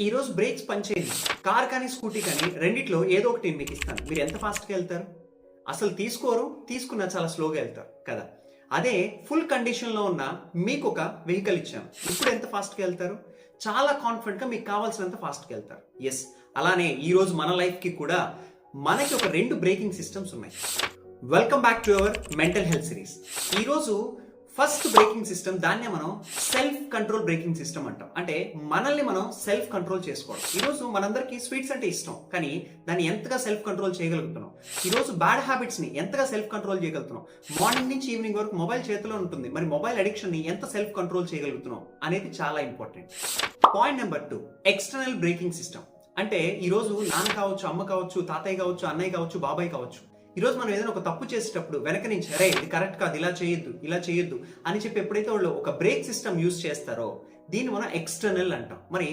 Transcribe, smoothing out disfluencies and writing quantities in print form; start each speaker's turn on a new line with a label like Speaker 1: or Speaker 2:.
Speaker 1: ఈ రోజు బ్రేక్స్ పనిచేయదు. కార్ కానీ, స్కూటీ కానీ రెండిట్లో ఏదో ఒకటి నేను మీకు ఇస్తాను. మీరు ఎంత ఫాస్ట్‌గా ఎళ్తారు? అసలు తీసుకోరు. తీసుకున్నా చాలా స్లోగా ఎళ్తారు కదా! అదే ఫుల్ కండిషన్‌లో ఉన్న మీకొక వెహికల్ ఇచ్చాను. ఇప్పుడు ఎంత ఫాస్ట్‌గా ఎళ్తారు? చాలా కాన్ఫిడెంట్‌గా మీకు కావాల్సినంత ఫాస్ట్‌గా ఎళ్తారు. యెస్. అలానే ఈరోజు మన లైఫ్‌కి కూడా మనకి ఒక 2 బ్రేకింగ్ సిస్టమ్స్ ఉన్నాయి. Welcome back to our mental health series. ఈరోజు ఫస్ట్ బ్రేకింగ్ సిస్టమ్ దాన్నే మనం సెల్ఫ్ కంట్రోల్ బ్రేకింగ్ సిస్టమ్ అంటాం. అంటే మనల్ని మనం సెల్ఫ్ కంట్రోల్ చేసుకోవడం. ఈరోజు మనందరికీ స్వీట్స్ అంటే ఇష్టం, కానీ దాన్ని ఎంతగా సెల్ఫ్ కంట్రోల్ చేయగలుగుతున్నాం? ఈరోజు బ్యాడ్ హ్యాబిట్స్ ని ఎంతగా సెల్ఫ్ కంట్రోల్ చేయగలుగుతున్నాం? మార్నింగ్ నుంచి ఈవినింగ్ వరకు మొబైల్ చేతిలో ఉంటుంది, మరి మొబైల్ అడిక్షన్ ని ఎంత సెల్ఫ్ కంట్రోల్ చేయగలుగుతున్నాం అనేది చాలా important. Point number 2, external braking system. అంటే ఈరోజు నాన్న కావచ్చు, అమ్మ కావచ్చు, తాతయ్య కావచ్చు, అన్నయ్య కావచ్చు, బాబాయ్ కావచ్చు, ఈరోజు మనం ఏదైనా ఒక తప్పు చేసేటప్పుడు వెనక నుంచి అరే ఇది కరెక్ట్ కాదు, ఇలా చేయొద్దు, ఇలా చేయొద్దు అని చెప్పి ఎప్పుడైతే వాళ్ళు ఒక బ్రేక్ సిస్టమ్ యూజ్ చేస్తారో దీన్ని మనం ఎక్స్టర్నల్ అంటాం. మరి